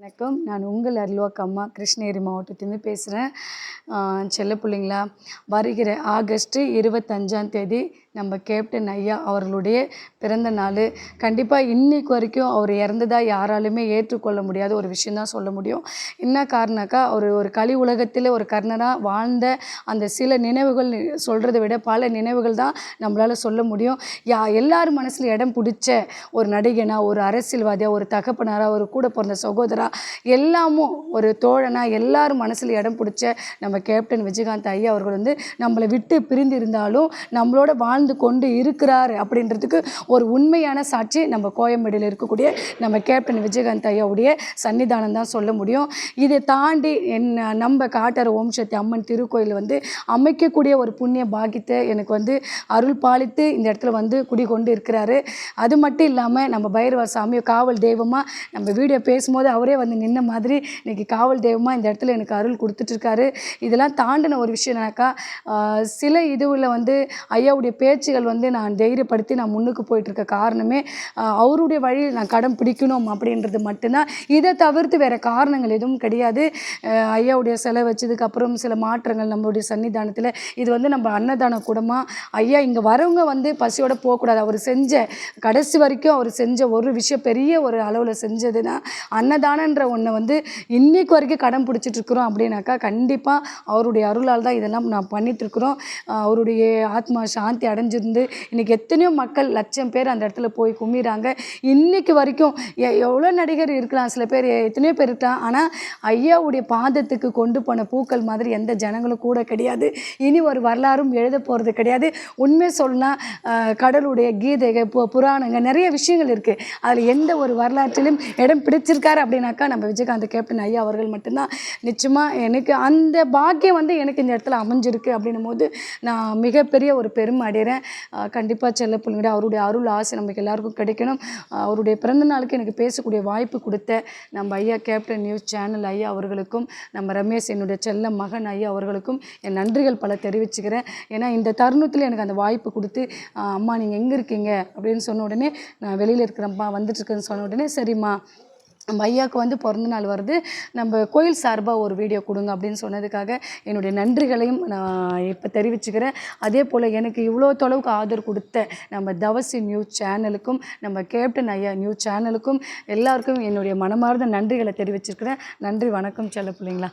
வணக்கம். நான் உங்கள் அருள்வாக்கம்மா கிருஷ்ணகிரி மாவட்டத்திலேருந்து பேசுகிறேன். செல்ல பிள்ளைங்களா, வருகிற ஆகஸ்ட் 25ஆம் தேதி நம்ம கேப்டன் ஐயா அவர்களுடைய பிறந்த நாள். கண்டிப்பாக இன்றைக்கு வரைக்கும் அவர் இறந்ததா யாராலுமே ஏற்றுக்கொள்ள முடியாத ஒரு விஷயந்தான் சொல்ல முடியும். என்ன காரணம்னாக்கா, அவர் ஒரு கலி உலகத்தில் ஒரு கர்ணனாக வாழ்ந்த அந்த சில நினைவுகள் சொல்கிறத விட பல நினைவுகள் தான் நம்மளால் சொல்ல முடியும். எல்லார் மனசில் இடம் பிடிச்ச ஒரு நடிகனா, ஒரு அரசியல்வாதியாக, ஒரு தகப்பனாராக, ஒரு கூட பிறந்த சகோதரா, எல்லாமும் ஒரு தோழனா எல்லாரும் மனசில் இடம் பிடிச்ச நம்ம கேப்டன் விஜயகாந்த் ஐயா அவர்கள் நம்மளை விட்டு பிரிந்து இருந்தாலும் நம்மளோட வாழ்ந்து கொண்டு இருக்கிறார் அப்படின்றதுக்கு ஒரு உண்மையான சாட்சி நம்ம கோயம்பேடில் இருக்கக்கூடிய நம்ம கேப்டன் விஜயகாந்த் ஐயாவுடைய சன்னிதானம் தான் சொல்ல முடியும். இதை தாண்டி நம்ம காட்டார ஓம் சக்தி அம்மன் திருக்கோயில் அமைக்கக்கூடிய ஒரு புண்ணிய பாக்கியத்தை எனக்கு அருள் பாலித்து இந்த இடத்துல குடிகொண்டு இருக்கிறாரு. அது மட்டும் இல்லாமல் நம்ம பைரவர் சாமி காவல் தெய்வமாக நம்ம வீடியோ பேசும்போது அவரே நின்ன மாதிரி இன்றைக்கி காவல் தெய்வமாக இந்த இடத்துல எனக்கு அருள் கொடுத்துட்ருக்காரு. இதெல்லாம் தாண்டின ஒரு விஷயம் என்னக்கா, சில இதுவில் ஐயாவுடைய பேச்சுகள் நான் தைரியப்படுத்தி நான் முன்னுக்கு போயிட்டுருக்க காரணமே அவருடைய வழியில் நான் கடம் பிடிக்கணும் அப்படின்றது மட்டும்தான். இதை தவிர்த்து வேறு காரணங்கள் எதுவும் கிடையாது. ஐயாவுடைய சிலை வச்சதுக்கப்புறம் சில மாற்றங்கள் நம்மளுடைய சன்னிதானத்தில் இது நம்ம அன்னதான கூடமாக ஐயா இங்கே வரவங்க பசியோடு போகக்கூடாது. அவர் செஞ்ச கடைசி வரைக்கும் அவர் செஞ்ச ஒரு விஷயம் பெரிய ஒரு அளவில் செஞ்சதுன்னா அன்னதானன்ற ஒன்றை இன்னைக்கு வரைக்கும் கடன் பிடிச்சிட்ருக்குறோம். அப்படின்னாக்கா கண்டிப்பாக அவருடைய அருளால் தான் இதெல்லாம் நான் பண்ணிகிட்ருக்குறோம். அவருடைய ஆத்மா சாந்தி அடைஞ்சிருந்து இன்றைக்கி எத்தனையோ மக்கள் லட்சம் பேர் அந்த இடத்துல போய் கும்பிடுறாங்க. இன்றைக்கி வரைக்கும் எவ்வளோ நடிகர் இருக்கலாம், சில பேர் எத்தனையோ பேர் இருக்கலாம், ஆனால் ஐயாவுடைய பாதத்துக்கு கொண்டு போன பூக்கள் மாதிரி எந்த ஜனங்களும் கூட கிடையாது. இனி ஒரு வரலாறும் எழுத போகிறது கிடையாது. உண்மை சொல்லலாம், கடவுளுடைய கீதை புராணங்கள் நிறைய விஷயங்கள் இருக்குது. அதில் எந்த ஒரு வரலாற்றிலும் இடம் பிடிச்சிருக்காரு அப்படின்னாக்கா நம்ம விஜயகாந்த் கேப்டன் ஐயா அவர்கள் மட்டும்தான். நிச்சயமாக எனக்கு அந்த பாக்கியம் எனக்கு இந்த இடத்துல அமைஞ்சிருக்கு அப்படின்னும் போது நான் மிகப்பெரிய ஒரு பெருமை அடைகிறேன். கண்டிப்பாக செல்ல பிள்ளைங்க அவருடைய அருள் ஆசை நமக்கு எல்லாருக்கும் கிடைக்கணும். அவருடைய பிறந்த நாளுக்கு எனக்கு பேசக்கூடிய வாய்ப்பு கொடுத்த நம்ம ஐயா கேப்டன் நியூஸ் சேனல் ஐயா அவர்களுக்கும், நம்ம ரமேஷ் என்னுடைய செல்ல மகன் ஐயா அவர்களுக்கும் என் நன்றிகள் பல தெரிவிச்சுக்கிறேன். ஏன்னா இந்த தருணத்தில் எனக்கு அந்த வாய்ப்பு கொடுத்து, அம்மா நீங்கள் எங்கே இருக்கீங்க அப்படின்னு சொன்ன உடனே நான் வெளியில் இருக்கிறேன்ப்பா வந்துட்டுருக்குன்னு சொன்ன உடனே சரிம்மா நம்ம ஐயாவுக்கு பிறந்த நாள் வருது, நம்ம கோயில் சார்பாக ஒரு வீடியோ கொடுங்க அப்படின்னு சொன்னதுக்காக என்னுடைய நன்றிகளையும் நான் இப்போ தெரிவிச்சுக்கிறேன். அதே போல் எனக்கு இவ்வளோ தொலைவுக்கு ஆதரவு கொடுத்த நம்ம தவசி நியூஸ் சேனலுக்கும், நம்ம கேப்டன் ஐயா நியூஸ் சேனலுக்கும் எல்லாருக்கும் என்னுடைய மனமார்ந்த நன்றிகளை தெரிவிச்சிருக்கிறேன். நன்றி, வணக்கம் செல்ல பிள்ளைங்களா.